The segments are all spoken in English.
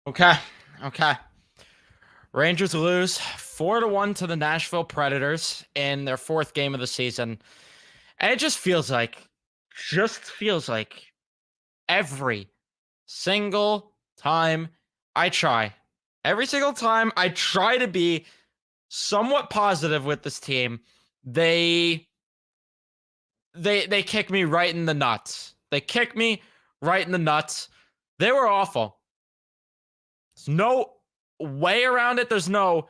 Okay. Okay. Rangers lose 4-1 to the Nashville Predators in their fourth game of the season. And it just feels like every single time I try, every single time I try to be somewhat positive with this team, they they kick me right in the nuts. They kick me right in the nuts. They were awful. There's no way around it. There's no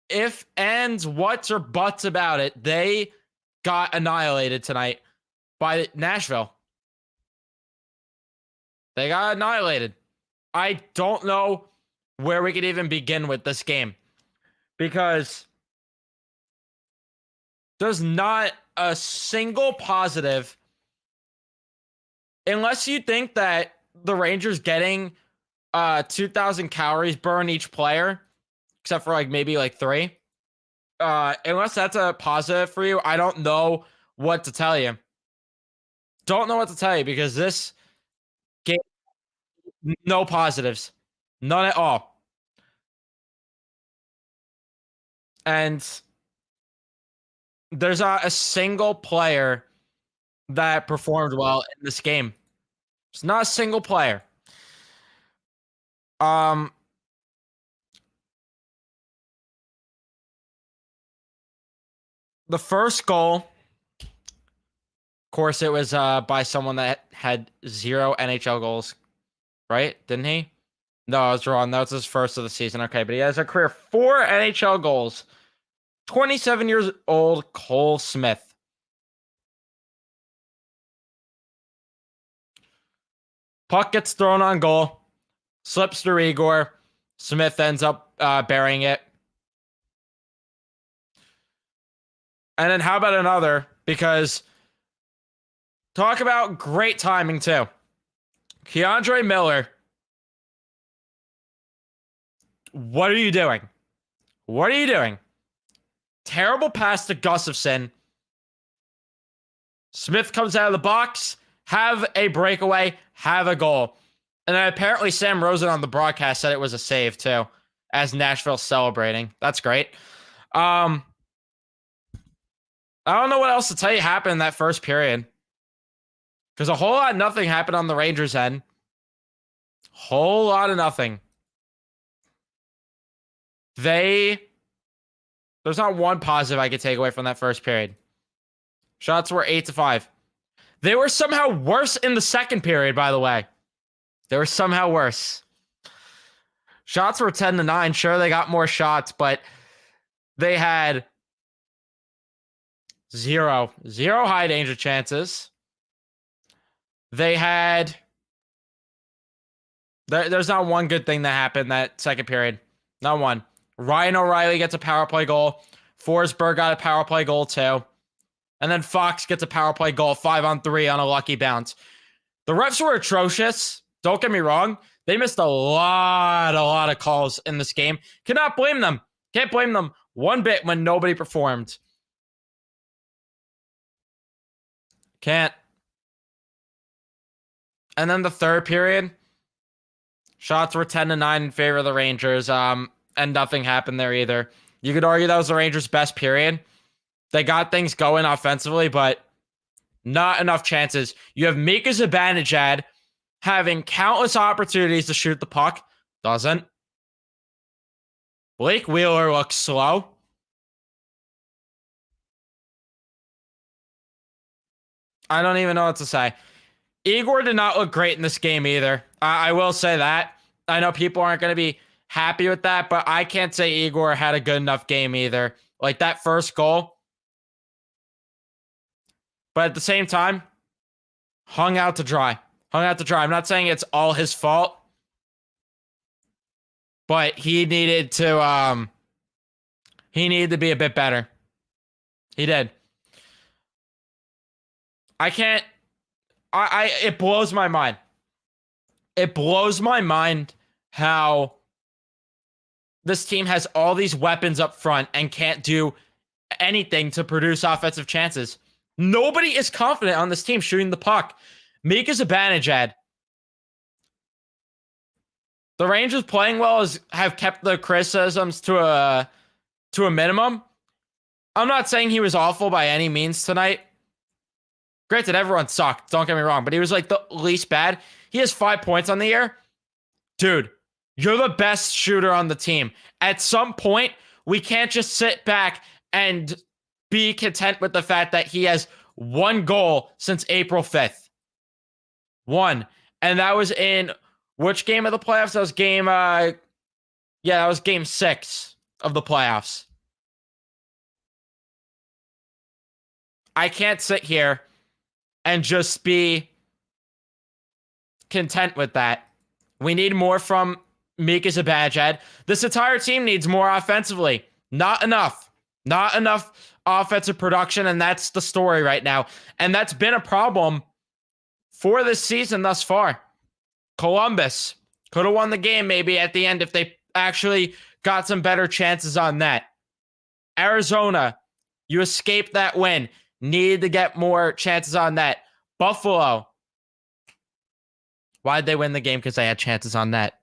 if, ands, whats, or buts about it. They got annihilated tonight by Nashville. They got annihilated. I don't know where we could even begin with this game because there's not a single positive unless you think that the Rangers getting 2,000 calories burn each player, except for maybe 3. Unless that's a positive for you, I don't know what to tell you. Don't know what to tell you because this game, no positives, none at all. And there's not a single player that performed well in this game. It's not a single player. Um, the first goal, of course, it was by someone that had 0 NHL goals, right? Didn't he? No, I was wrong. That was his first of the season. Okay, but he has a career 4 NHL goals. 27 years old, Cole Smith. Puck gets thrown on goal, slips to Igor. Smith ends up burying it. And then how about another? Because talk about great timing too. Keandre Miller. What are you doing? What are you doing? Terrible pass to Gustafsson. Smith comes out of the box, have a breakaway, have a goal. And then apparently Sam Rosen on the broadcast said it was a save too, as Nashville's celebrating. That's great. I don't know what else to tell you happened in that first period. Because a whole lot of nothing happened on the Rangers' end. Whole lot of nothing. There's not one positive I could take away from that first period. Shots were 8-5. They were somehow worse in the second period, by the way. They were somehow worse. Shots were 10-9. Sure, they got more shots, but they had zero high danger chances. They had... There's not one good thing that happened that second period. Not one. Ryan O'Reilly gets a power play goal. Forsberg got a power play goal too. And then Fox gets a power play goal 5-on-3 on a lucky bounce. The refs were atrocious. Don't get me wrong. They missed a lot of calls in this game. Cannot blame them. Can't blame them one bit when nobody performed. Can't. And then the third period, shots were 10-9 in favor of the Rangers. And nothing happened there either. You could argue that was the Rangers' best period. They got things going offensively, but not enough chances. You have Mika Zibanejad having countless opportunities to shoot the puck. Doesn't. Blake Wheeler looks slow. I don't even know what to say. Igor did not look great in this game either. I will say that. I know people aren't going to be happy with that, but I can't say Igor had a good enough game either. Like that first goal. But at the same time, hung out to dry. Hung out to dry. I'm not saying it's all his fault, but he needed to be a bit better. He did. It blows my mind. It blows my mind how this team has all these weapons up front and can't do anything to produce offensive chances. Nobody is confident on this team shooting the puck. Mika Zibanejad. The Rangers playing well have kept the criticisms to a minimum. I'm not saying he was awful by any means tonight. Granted, everyone sucked. Don't get me wrong, but he was like the least bad. He has 5 points on the year. Dude, you're the best shooter on the team. At some point, we can't just sit back and be content with the fact that he has 1 goal since April 5th. 1. And that was in which game of the playoffs? That was that was game 6 of the playoffs. I can't sit here and just be content with that. We need more from Mika Zibanejad. This entire team needs more offensively. Not enough. Not enough offensive production, and that's the story right now. And that's been a problem for this season thus far. Columbus could have won the game maybe at the end if they actually got some better chances on that. Arizona, you escaped that win. Needed to get more chances on that. Buffalo. Why'd they win the game? Because they had chances on that.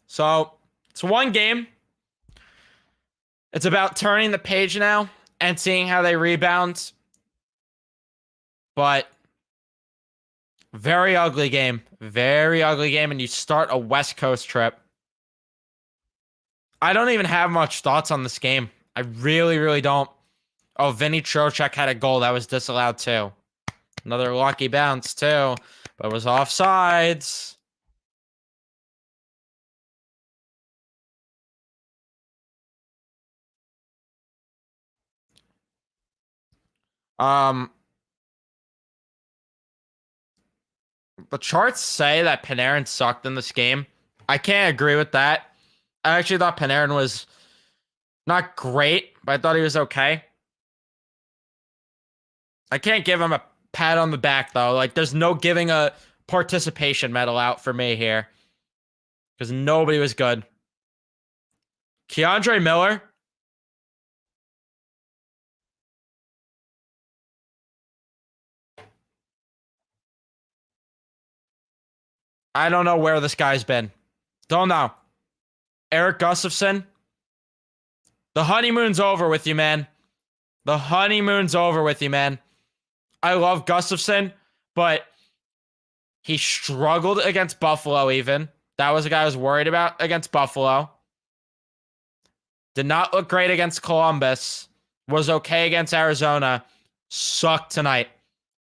So, it's 1 game. It's about turning the page now and seeing how they rebound. But very ugly game. Very ugly game. And you start a West Coast trip. I don't even have much thoughts on this game. I really, really don't. Oh, Vinny Trocheck had a goal that was disallowed too. Another lucky bounce too, but it was offsides. The charts say that Panarin sucked in this game. I can't agree with that. I actually thought Panarin was not great, but I thought he was okay. I can't give him a pat on the back, though. Like, there's no giving a participation medal out for me here. Because nobody was good. Keandre Miller. I don't know where this guy's been. Don't know. Eric Gustafson. The honeymoon's over with you, man. The honeymoon's over with you, man. I love Gustafson, but he struggled against Buffalo even. That was a guy I was worried about against Buffalo. Did not look great against Columbus. Was okay against Arizona. Sucked tonight.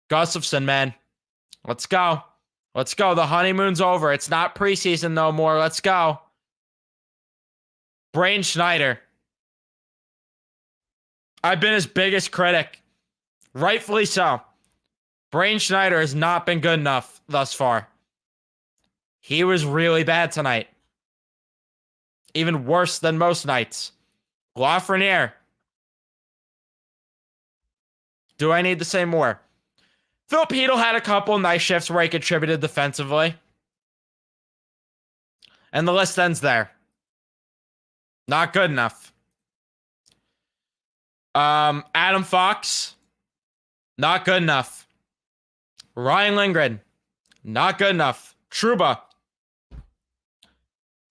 Gustafson, man. Let's go. Let's go. The honeymoon's over. It's not preseason no more. Let's go. Brain Schneider. I've been his biggest critic. Rightfully so. Brain Schneider has not been good enough thus far. He was really bad tonight. Even worse than most nights. Lafreniere. Do I need to say more? Phil Pedal had a couple nice shifts where he contributed defensively. And the list ends there. Not good enough. Adam Fox. Not good enough. Ryan Lindgren. Not good enough. Trouba.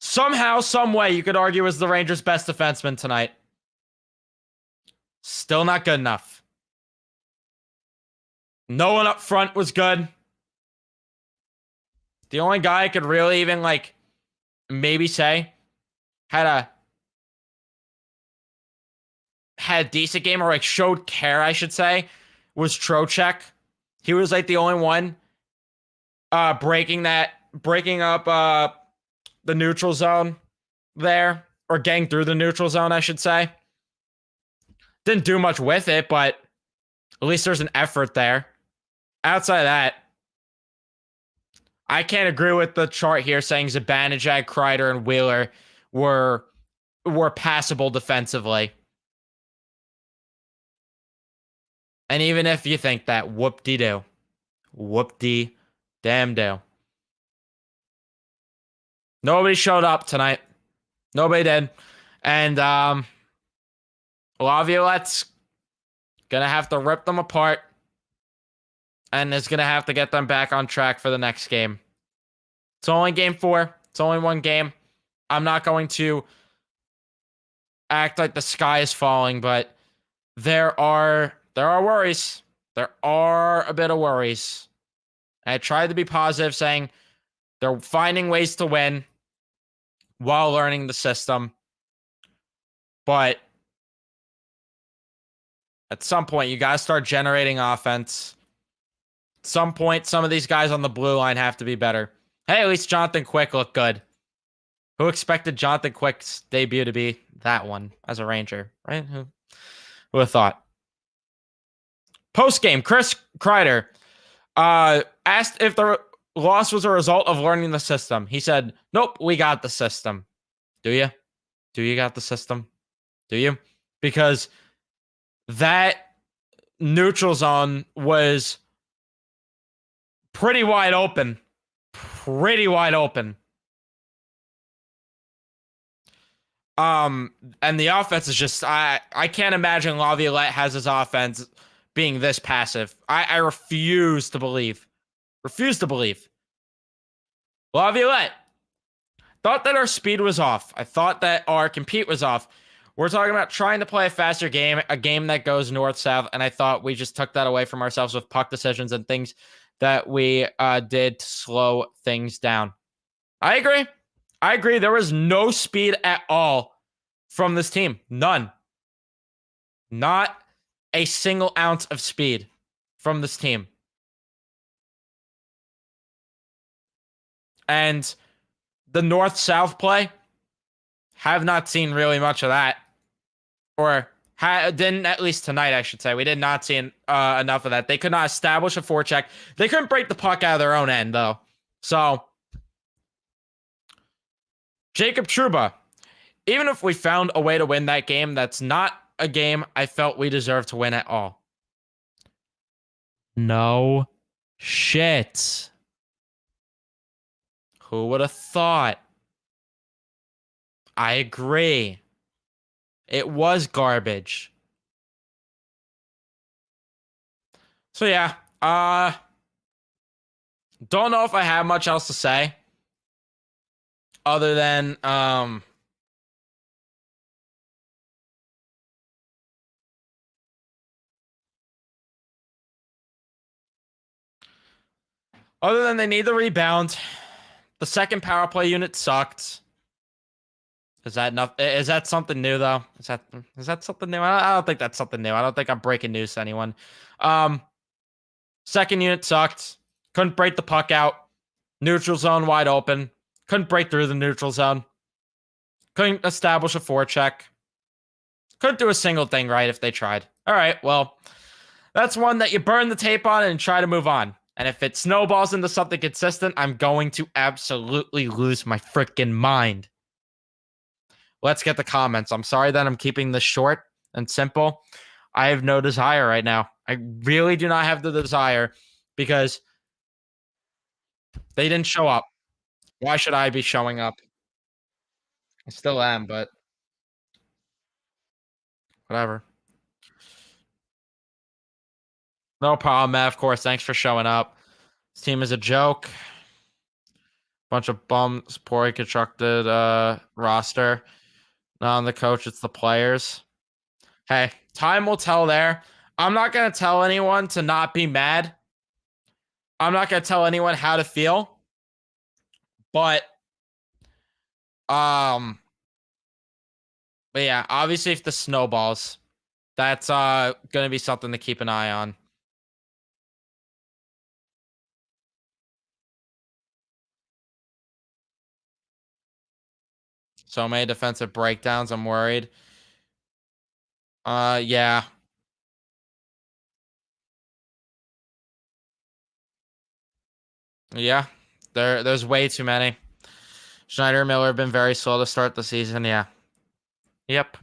Somehow, some way, you could argue was the Rangers' best defenseman tonight. Still not good enough. No one up front was good. The only guy I could really even, like, maybe say had a decent game or, like, showed care, I should say, was Trocheck. He was, like, the only one breaking up the neutral zone there, or getting through the neutral zone, I should say. Didn't do much with it, but at least there's an effort there. Outside of that, I can't agree with the chart here saying Zibanejad, Kreider, and Wheeler were passable defensively. And even if you think that, whoop-de-doo. Whoop-de-damn-do. Nobody showed up tonight. Nobody did. And Laviolette's gonna have to rip them apart. and is going to have to get them back on track for the next game. It's only game 4. It's only one game. I'm not going to act like the sky is falling, but there are worries. There are a bit of worries. I tried to be positive, saying they're finding ways to win while learning the system. But at some point, you got to start generating offense. At some point, some of these guys on the blue line have to be better. Hey, at least Jonathan Quick looked good. Who expected Jonathan Quick's debut to be that one as a Ranger, right? Who would have thought? Post game, Chris Kreider asked if the loss was a result of learning the system. He said, "Nope, we got the system." Do you? Do you got the system? Do you? Because that neutral zone was pretty wide open. Pretty wide open. And the offense is just I can't imagine Laviolette has his offense being this passive. I refuse to believe. Refuse to believe. Laviolette. Thought that our speed was off. I thought that our compete was off. We're talking about trying to play a faster game, a game that goes north-south, and I thought we just took that away from ourselves with puck decisions and things that we did to slow things down. I agree. I agree. There was no speed at all from this team. None. Not a single ounce of speed from this team. And the north-south play, have not seen really much of that. Or didn't, at least tonight, I should say. We did not see enough of that. They could not establish a forecheck. They couldn't break the puck out of their own end, though. So, Jacob Trouba, even if we found a way to win that game, that's not a game I felt we deserved to win at all. No shit. Who would have thought? I agree. It was garbage. So yeah, don't know if I have much else to say other than they need the rebound. The second power play unit sucked. Is that enough? Is that something new though? Is that something new? I don't think that's something new. I don't think I'm breaking news to anyone. Second unit sucked. Couldn't break the puck out. Neutral zone wide open. Couldn't break through the neutral zone. Couldn't establish a forecheck. Couldn't do a single thing right if they tried. All right, well, that's one that you burn the tape on and try to move on. And if it snowballs into something consistent, I'm going to absolutely lose my freaking mind. Let's get the comments. I'm sorry that I'm keeping this short and simple. I have no desire right now. I really do not have the desire because they didn't show up. Why should I be showing up? I still am, but whatever. No problem, Matt. Of course. Thanks for showing up. This team is a joke. Bunch of bums, poorly constructed roster. Not on the coach, it's the players. Hey, time will tell there. I'm not going to tell anyone to not be mad. I'm not going to tell anyone how to feel. But yeah, obviously if the snowballs, that's going to be something to keep an eye on. So many defensive breakdowns, I'm worried. Yeah. Yeah. There's way too many. Schneider and Miller have been very slow to start the season, yeah. Yep.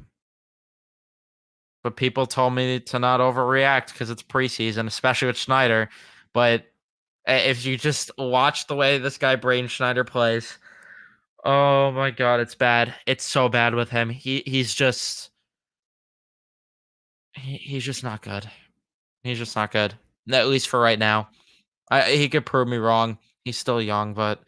But people told me to not overreact because it's preseason, especially with Schneider. But if you just watch the way this guy Braden Schneider plays, oh my god, it's bad. It's so bad with him. He's just not good. He's just not good. At least for right now. He could prove me wrong. He's still young, but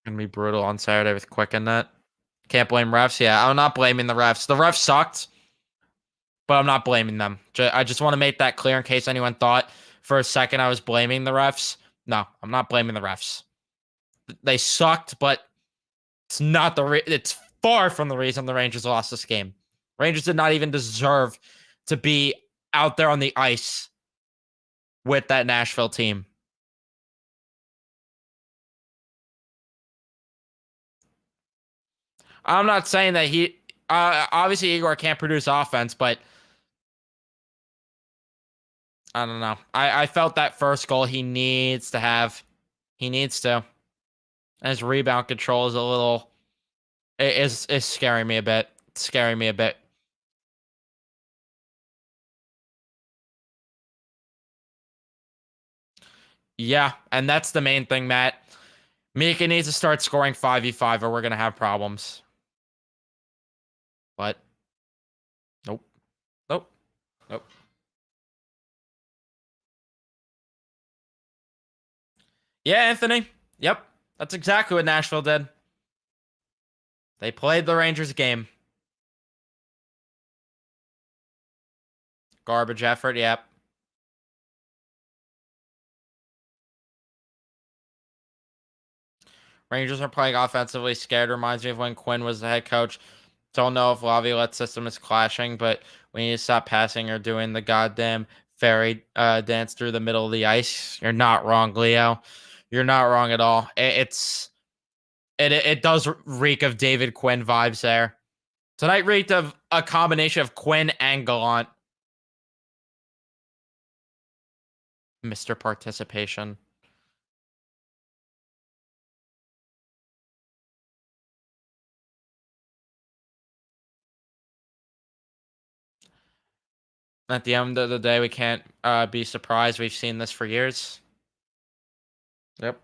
gonna be brutal on Saturday with Quick in net. Can't blame refs. Yeah, I'm not blaming the refs. The refs sucked, but I'm not blaming them. I just want to make that clear in case anyone thought for a second I was blaming the refs. No, I'm not blaming the refs. They sucked, but it's not it's far from the reason the Rangers lost this game. Rangers did not even deserve to be out there on the ice with that Nashville team. I'm not saying that he obviously Igor can't produce offense, but I don't know. I felt that first goal he needs to have. He needs to. And his rebound control is a little is scaring me a bit. It's scaring me a bit. Yeah, and that's the main thing, Matt. Mika needs to start scoring 5v5 or we're gonna have problems. But nope. Nope. Nope. Yeah, Anthony. Yep. That's exactly what Nashville did. They played the Rangers game. Garbage effort, yep. Rangers are playing offensively scared. Reminds me of when Quinn was the head coach. Don't know if Laviolette's system is clashing, but we need to stop passing or doing the goddamn fairy dance through the middle of the ice. You're not wrong, Leo. You're not wrong at all. It does reek of David Quinn vibes there. Tonight reeked of a combination of Quinn and Gallant. Mr. Participation. At the end of the day, we can't be surprised. We've seen this for years. Yep.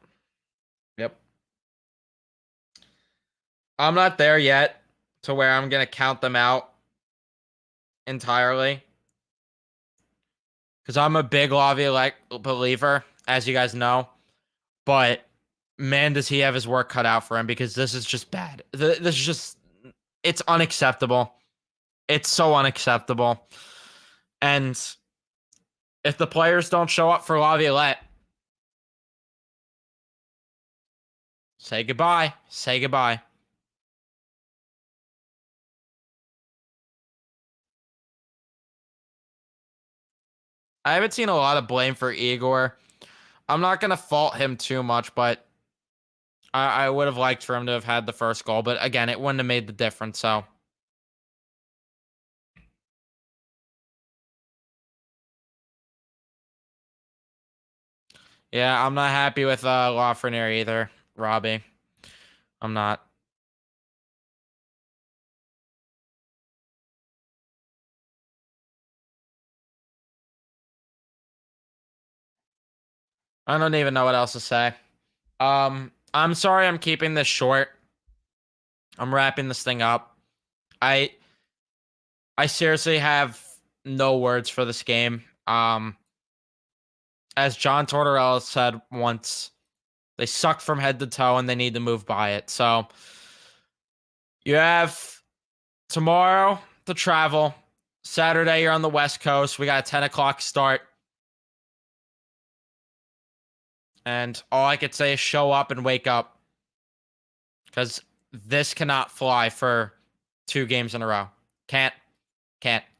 Yep. I'm not there yet to where I'm going to count them out entirely. Because I'm a big Laviolette believer, as you guys know. But, man, does he have his work cut out for him because this is just bad. This is just, it's unacceptable. It's so unacceptable. And if the players don't show up for Laviolette, say goodbye. Say goodbye. I haven't seen a lot of blame for Igor. I'm not going to fault him too much, but I would have liked for him to have had the first goal. But again, it wouldn't have made the difference. So, yeah, I'm not happy with Lafreniere either, Robbie. I'm not. I don't even know what else to say. I'm sorry I'm keeping this short. I'm wrapping this thing up. I I seriously have no words for this game. As John Tortorella said once, they sucked from head to toe and they need to move by it. So you have tomorrow to travel. Saturday, you're on the West Coast. We got a 10 o'clock start. And all I could say is show up and wake up. Because this cannot fly for 2 games in a row. Can't.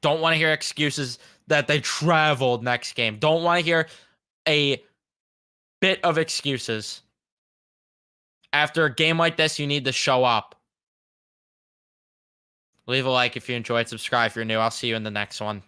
Don't want to hear excuses that they traveled next game. Don't want to hear a bit of excuses. After a game like this, you need to show up. Leave a like if you enjoyed. Subscribe if you're new. I'll see you in the next one.